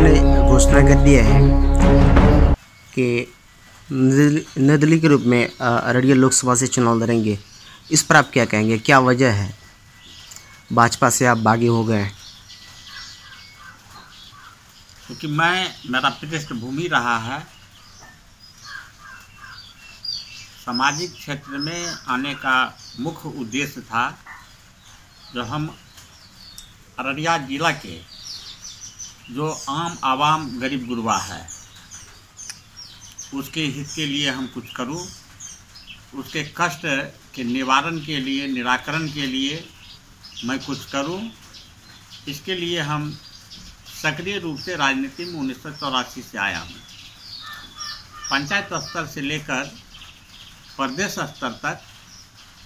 ने घोषणा कर दिया है कि निर्दलीय के रूप में अररिया लोकसभा से चुनाव लड़ेंगे। इस पर आप क्या कहेंगे, क्या वजह है भाजपा से आप बागी हो गए? क्योंकि मेरा पृष्ठभूमि रहा है सामाजिक क्षेत्र में आने का मुख्य उद्देश्य था। जो हम अररिया जिला के जो आम आवाम गरीब गुरबा है उसके हित के लिए हम कुछ करूं, उसके कष्ट के निवारण के लिए, निराकरण के लिए मैं कुछ करूं। इसके लिए हम सक्रिय रूप से राजनीति में 1984 से आया हूं। पंचायत स्तर से लेकर प्रदेश स्तर तक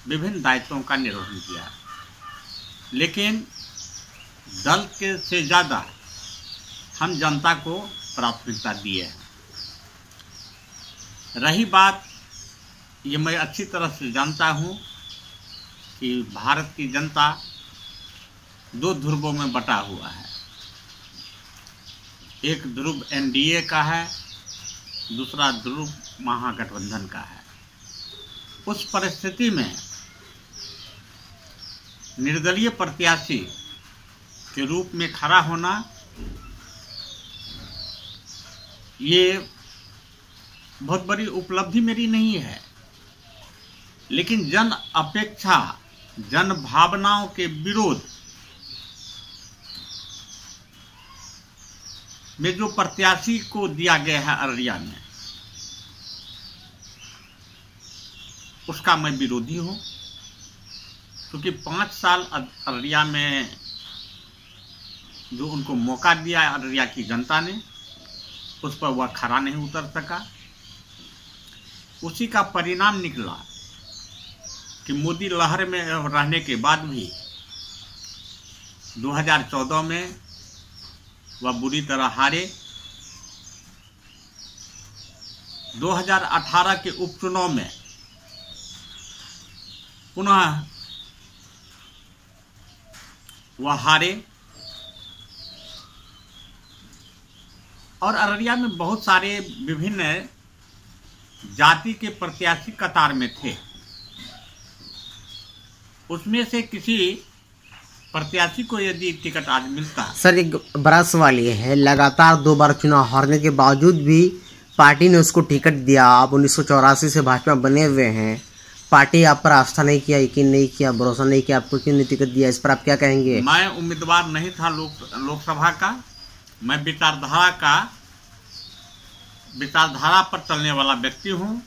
विभिन्न दायित्वों का निर्वहन किया, लेकिन दल के से ज़्यादा हम जनता को प्राथमिकता दिए हैं। रही बात, ये मैं अच्छी तरह से जानता हूँ कि भारत की जनता दो ध्रुवों में बटा हुआ है। एक ध्रुव एनडीए का है, दूसरा ध्रुव महागठबंधन का है। उस परिस्थिति में निर्दलीय प्रत्याशी के रूप में खड़ा होना ये बहुत बड़ी उपलब्धि मेरी नहीं है, लेकिन जन अपेक्षा, जन भावनाओं के विरोध में जो प्रत्याशी को दिया गया है अररिया में, उसका मैं विरोधी हूं। क्योंकि 5 साल अररिया में जो उनको मौका दिया अररिया की जनता ने, उस पर वह खरा नहीं उतर सका। उसी का परिणाम निकला कि मोदी लहर में रहने के बाद भी 2014 में वह बुरी तरह हारे। 2018 के उपचुनाव में पुनः वह हारे और अररिया में बहुत सारे विभिन्न जाति के प्रत्याशी कतार में थे। उसमें से किसी प्रत्याशी को यदि टिकट आज मिलता। सर, एक बड़ा सवाल ये है, लगातार 2 बार चुनाव हारने के बावजूद भी पार्टी ने उसको टिकट दिया। आप 1984 से भाजपा बने हुए हैं, पार्टी आप पर आस्था नहीं किया, यकीन नहीं किया, भरोसा नहीं किया, आपको क्यों नहीं टिकट दिया? इस पर आप क्या कहेंगे? मैं उम्मीदवार नहीं था लोकसभा का। मैं विचारधारा पर चलने वाला व्यक्ति हूँ।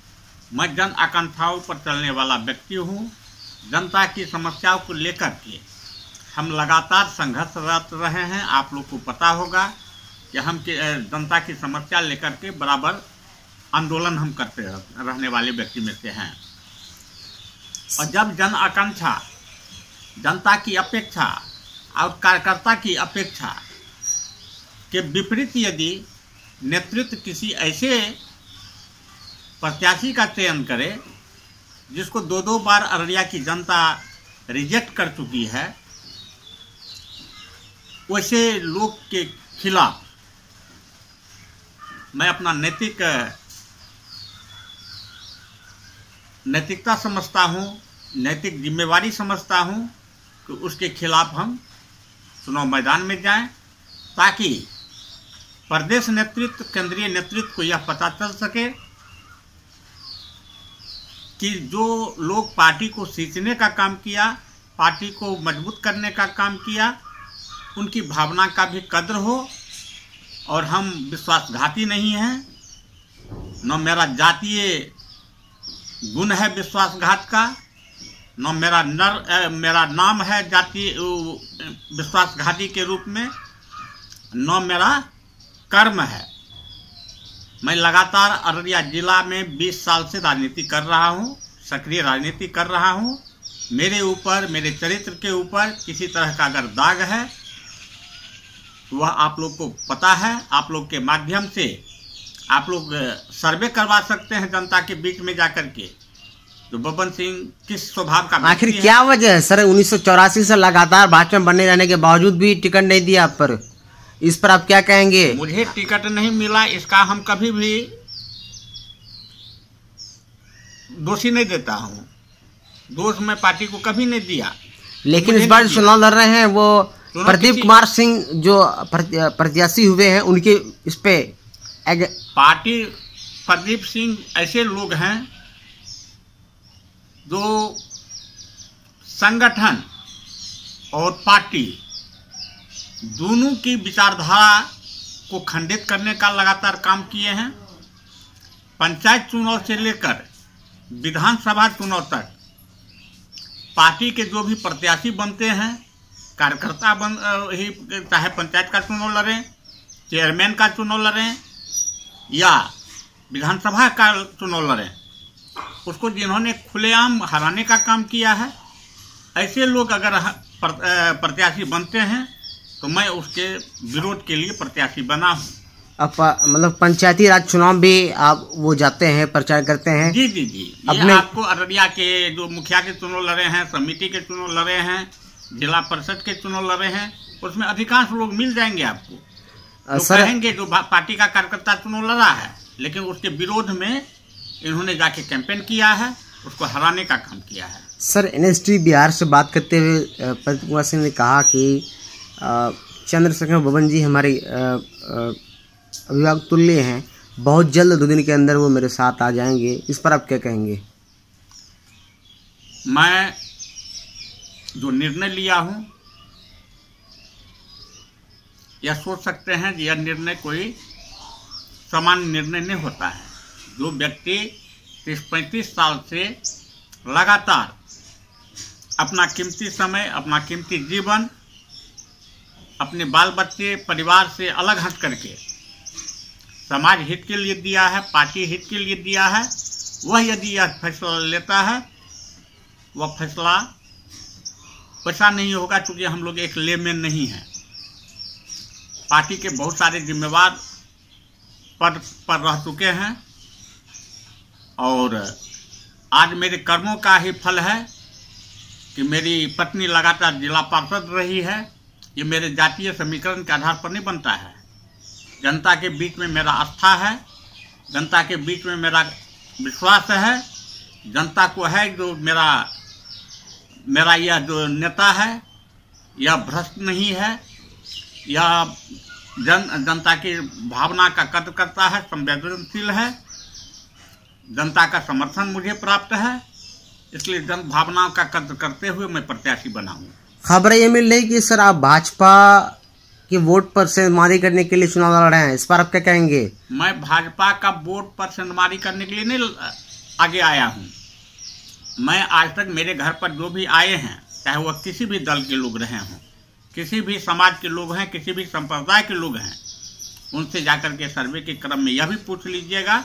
मैं जन आकांक्षाओं पर चलने वाला व्यक्ति हूँ। जनता की समस्याओं को लेकर के हम लगातार संघर्षरत रहे हैं। आप लोग को पता होगा कि हम जनता की समस्या लेकर के बराबर आंदोलन हम करते रहने वाले व्यक्ति में से हैं। और जब जन आकांक्षा, जनता की अपेक्षा और कार्यकर्ता की अपेक्षा के विपरीत यदि नेतृत्व किसी ऐसे प्रत्याशी का चयन करे जिसको 2 बार अररिया की जनता रिजेक्ट कर चुकी है, वैसे लोग के खिलाफ मैं अपना नैतिकता समझता हूँ, नैतिक जिम्मेवारी समझता हूँ कि उसके खिलाफ हम चुनाव मैदान में जाएं, ताकि प्रदेश नेतृत्व, केंद्रीय नेतृत्व को यह पता चल सके कि जो लोग पार्टी को सींचने का काम किया, पार्टी को मजबूत करने का काम किया, उनकी भावना का भी कद्र हो। और हम विश्वासघाती नहीं हैं, न मेरा जातीय गुण है विश्वासघात का, न मेरा नाम है जातीय विश्वासघाती के रूप में, न मेरा कर्म है। मैं लगातार अररिया जिला में 20 साल से राजनीति कर रहा हूँ, सक्रिय राजनीति कर रहा हूँ। मेरे ऊपर, मेरे चरित्र के ऊपर किसी तरह का अगर दाग है तो वह आप लोग को पता है। आप लोग के माध्यम से आप लोग सर्वे करवा सकते हैं जनता के बीच में जाकर के, तो बब्बन सिंह किस स्वभाव का। आखिर क्या वजह है सर, 1984 से लगातार भाजपा में बने रहने के बावजूद भी टिकट नहीं दिया आप पर? इस पर आप क्या कहेंगे? मुझे टिकट नहीं मिला, इसका हम कभी भी दोषी नहीं देता हूँ। दोष मैं पार्टी को कभी नहीं दिया। लेकिन इस बार चुनाव लड़ रहे हैं वो प्रदीप कुमार सिंह जो प्रत्याशी हुए हैं, उनके इस पे पार्टी प्रदीप सिंह ऐसे लोग हैं जो संगठन और पार्टी दोनों की विचारधारा को खंडित करने का लगातार काम किए हैं। पंचायत चुनाव से लेकर विधानसभा चुनाव तक पार्टी के जो भी प्रत्याशी बनते हैं, कार्यकर्ता चाहे पंचायत का चुनाव लड़ें, चेयरमैन का चुनाव लड़ें या विधानसभा का चुनाव लड़ें, उसको जिन्होंने खुलेआम हराने का काम किया है, ऐसे लोग अगर प्रत्याशी बनते हैं तो मैं उसके विरोध के लिए प्रत्याशी बना हूँ। मतलब पंचायती राज चुनाव भी आप वो जाते हैं, प्रचार करते हैं? जी जी जी। ये आपको अररिया के जो मुखिया के चुनाव लड़े हैं, समिति के चुनाव लड़े हैं, जिला परिषद के चुनाव लड़े हैं, उसमें अधिकांश लोग मिल जाएंगे आपको। तो कहेंगे जो पार्टी का कार्यकर्ता चुनाव लड़ा है लेकिन उसके विरोध में इन्होंने जाके कैंपेन किया है, उसको हराने का काम किया है। सर, एनएसटी बिहार से बात करते हुए प्रदीप कुमार सिंह ने कहा कि चंद्रशेखर बबन जी हमारे अभिभावक तुल्य हैं, बहुत जल्द 2 दिन के अंदर वो मेरे साथ आ जाएंगे। इस पर आप क्या कहेंगे? मैं जो निर्णय लिया हूँ, यह सोच सकते हैं कि यह निर्णय कोई सामान्य निर्णय नहीं होता है। जो व्यक्ति 30-35 साल से लगातार अपना कीमती समय, अपना कीमती जीवन अपने बाल बच्चे परिवार से अलग हट करके समाज हित के लिए दिया है, पार्टी हित के लिए दिया है, वह यदि यह फैसला लेता है, वह फैसला वैसा नहीं होगा क्योंकि हम लोग एक लेमैन नहीं हैं। पार्टी के बहुत सारे जिम्मेवार पद पर रह चुके हैं और आज मेरे कर्मों का ही फल है कि मेरी पत्नी लगातार जिला पार्षद रही है। ये मेरे जातीय समीकरण के आधार पर नहीं बनता है। जनता के बीच में मेरा आस्था है, जनता के बीच में मेरा विश्वास है, जनता को है जो मेरा यह जो नेता है यह भ्रष्ट नहीं है, यह जनता की भावना का कद्र करता है, संवेदनशील है, जनता का समर्थन मुझे प्राप्त है, इसलिए जन भावनाओं का कद्र करते हुए मैं प्रत्याशी बना हूँ। खबर ये मिल रही कि सर आप भाजपा के वोट पर सेंधमारी करने के लिए चुनाव लड़ रहे हैं, इस पर आप क्या कहेंगे? मैं भाजपा का वोट पर सेंधमारी करने के लिए नहीं आगे आया हूँ। मैं आज तक मेरे घर पर जो भी आए हैं, चाहे वह किसी भी दल के लोग रहे हों, किसी भी समाज के लोग हैं, किसी भी संप्रदाय के लोग हैं, उनसे जाकर के सर्वे के क्रम में यह भी पूछ लीजिएगा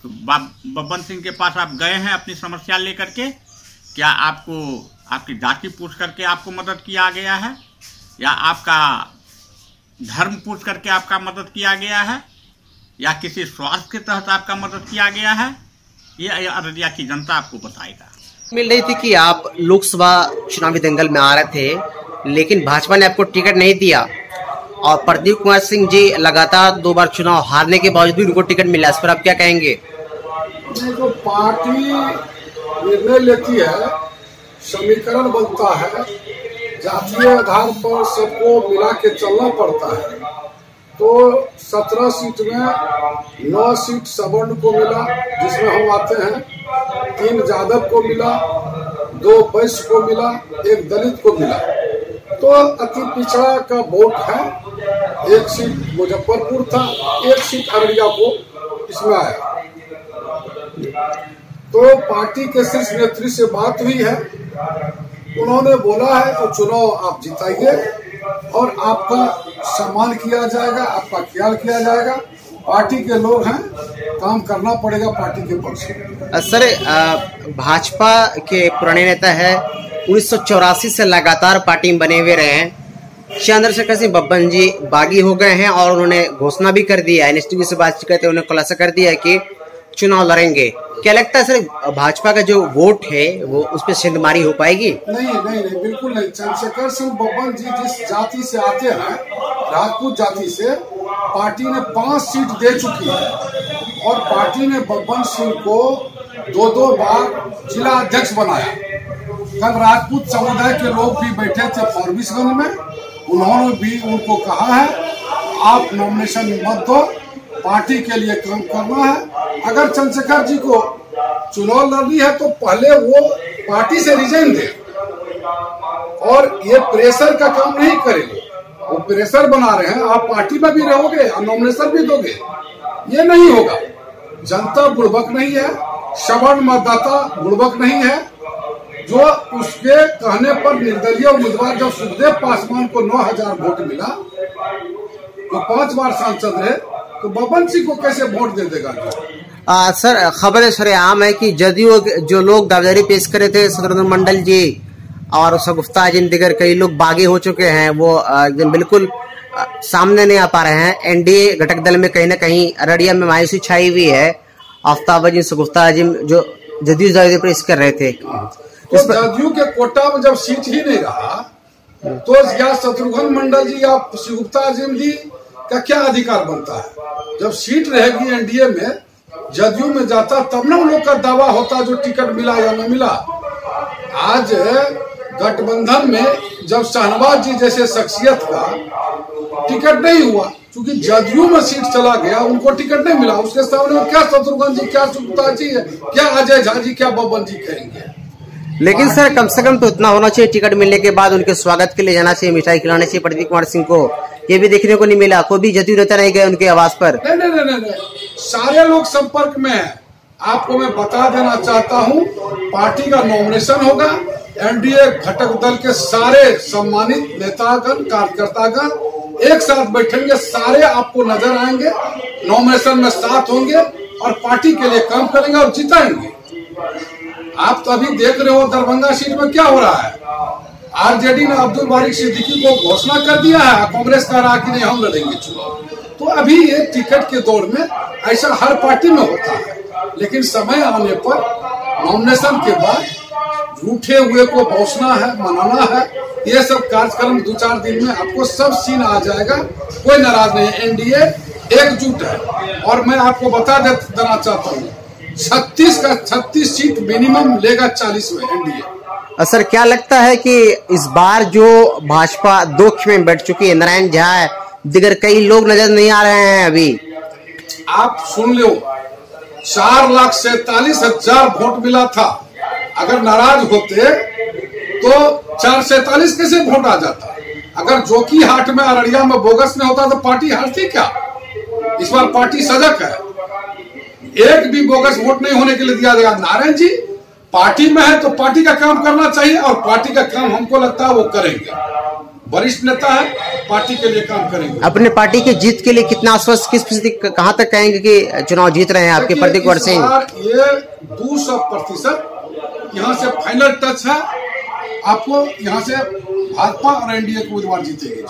तो बब्बन सिंह के पास आप गए हैं अपनी समस्या लेकर के, क्या आपको आपकी जाति पूछ करके आपको मदद किया गया है या आपका धर्म पूछ करके आपका मदद किया गया है या किसी स्वार्थ के तहत आपका मदद किया गया है? ये अररिया की जनता आपको बताएगा। मिल रही थी कि आप लोकसभा चुनावी दंगल में आ रहे थे लेकिन भाजपा ने आपको टिकट नहीं दिया और प्रदीप कुमार सिंह जी लगातार 2 बार चुनाव हारने के बावजूद भी उनको टिकट मिला, इस पर आप क्या कहेंगे? जो पार्टी निर्णय लेती है, समीकरण बनता है, जातीय आधार पर सबको मिला के चलना पड़ता है। तो 17 सीट में 9 सीट सवर्ण को मिला जिसमें हम आते हैं, 3 यादव को मिला, 2 वैश्य को मिला, 1 दलित को मिला। तो अति पिछड़ा का वोट है। 1 सीट मुजफ्फरपुर था, 1 सीट अररिया को इसमें आया। तो पार्टी के शीर्ष नेतृत्व से बात हुई है, उन्होंने बोला है तो चुनाव आप जिताइए और आपका सम्मान किया जाएगा, आपका ख्याल किया जाएगा। पार्टी के लोग हैं, काम करना पड़ेगा पार्टी के पक्ष में। सर, भाजपा के पुराने नेता है, 1984 से लगातार पार्टी में बने हुए रहे हैं। चंद्रशेखर सिंह बब्बन जी बागी हो गए हैं और उन्होंने घोषणा भी कर दी है, एनएसटीवी से बातचीत करते उन्होंने खुलासा कर दिया है कि चुनाव लड़ेंगे। क्या लगता है सर भाजपा का जो वोट है वो उस पर सेंधमारी हो पाएगी? नहीं, बिल्कुल नहीं। चंद्रशेखर सिंह बब्बन जी जिस जाति से आते हैं, राजपूत जाति से, पार्टी ने 5 सीट दे चुकी है और पार्टी ने बब्बन सिंह को 2 बार जिला अध्यक्ष बनाया। कल राजपूत समुदाय के लोग भी बैठे थे फॉरबिसगंज में, उन्होंने भी उनको कहा है आप नॉमिनेशन मत दो, पार्टी के लिए काम करना है। अगर चंद्रशेखर जी को चुनाव लड़नी है तो पहले वो पार्टी से रिजाइन दे और ये प्रेशर का काम नहीं करेंगे। वो प्रेशर बना रहे हैं, आप पार्टी में भी रहोगे और नॉमिनेशन भी दोगे, ये नहीं होगा। जनता बुड़बक नहीं है, सवर्ण मतदाता बुड़बक नहीं है, जो उसके कहने पर निर्दलीय उम्मीदवार जब सुखदेव पासवान को 9000 वोट मिला तो 5 बार सांसद रहे, तो बब्बन सिंह को कैसे वोट दे देगा? सर खबर सरेआम है कि जदयू जो लोग दावेदारी पेश करे थे, शत्रुघ्न मंडल जी और शगुफ्ता जी दिगर कई लोग बागी हो चुके हैं, वो एकदम बिल्कुल सामने नहीं आ पा रहे हैं। एनडीए घटक दल में कहीं न कहीं अररिया में मायूसी छाई हुई है। आफ्ताब अजीम, शगुफ्ता अजीम जो जदयू दावेदारी पेश कर रहे थे, तो जदयू के कोटा में जब सीट ही नहीं रहा तो या शत्रुघ्न मंडल जी या शगुफ्ता अजीम जी का क्या अधिकार बनता है? जब सीट रहेगी एनडीए में, जदयू में जाता तब ना उन लोग का दावा होता जो टिकट मिला या न मिला। आज गठबंधन में जब शाहनवाज जी जैसे शख्सियत का टिकट नहीं हुआ, क्योंकि जदयू में सीट चला गया, उनको टिकट नहीं मिला, उसके सामने क्या शत्रुघ्न जी, क्या शगुफ्ता जी, क्या अजय झा जी, क्या बब्बन जी कहेंगे? लेकिन सर कम से कम तो इतना होना चाहिए, टिकट मिलने के बाद उनके स्वागत के लिए जाना चाहिए, मिठाई खिलानी चाहिए प्रदीप कुमार सिंह को। ये भी देखने को नहीं मिला, कोई भी जदयू नेता नहीं गए उनके आवास पर। नहीं, सारे लोग संपर्क में हैं। आपको मैं बता देना चाहता हूं, पार्टी का नॉमिनेशन होगा, एनडीए घटक दल के सारे सम्मानित नेतागण, कार्यकर्तागण एक साथ बैठेंगे, सारे आपको नजर आएंगे, नॉमिनेशन में साथ होंगे और पार्टी के लिए काम करेंगे और जिताएंगे। आप तो अभी देख रहे हो दरभंगा सीट में क्या हो रहा है। आरजेडी ने अब्दुल बारिक सिद्दीकी को घोषणा कर दिया है, कांग्रेस का रहा कि नहीं हम लड़ेंगे चुनाव। तो अभी ये टिकट के दौर में ऐसा हर पार्टी में होता है, लेकिन समय आने पर नॉमिनेशन के बाद झूठे हुए को पहुंचना है, मनाना है, ये सब कार्यक्रम 2-4 दिन में आपको सब सीन आ जाएगा। कोई नाराज नहीं, एनडीए एकजुट है। और मैं आपको बता देना चाहता हूँ 36 सीट मिनिमम लेगा 40 में एनडीए। सर क्या लगता है कि इस बार जो भाजपा 2 खेमे में बैठ चुकी है, नारायण झा दिगर कई लोग नजर नहीं आ रहे हैं अभी? आप सुन लो, 4,47,000 वोट मिला था। अगर नाराज होते तो 447 कैसे वोट आ जाता? अगर जोकी हाट में अररिया में बोगस में होता तो पार्टी हारती क्या? इस बार पार्टी सजग है, एक भी बोगस वोट नहीं होने के लिए दिया गया। नारायण जी पार्टी में है तो पार्टी का काम करना चाहिए और पार्टी का काम हमको लगता है वो करेंगे। वरिष्ठ नेता है, पार्टी के लिए काम करेंगे। अपने पार्टी की जीत के लिए कितना आश्वस्त, किस फीसदी, कहां तक कहेंगे कि चुनाव जीत रहे हैं आपके प्रदीप कुमार सिंह? ये 200% यहाँ से फाइनल टच है। आपको यहाँ से भाजपा और एनडीए को उम्मीदवार जीतेगी।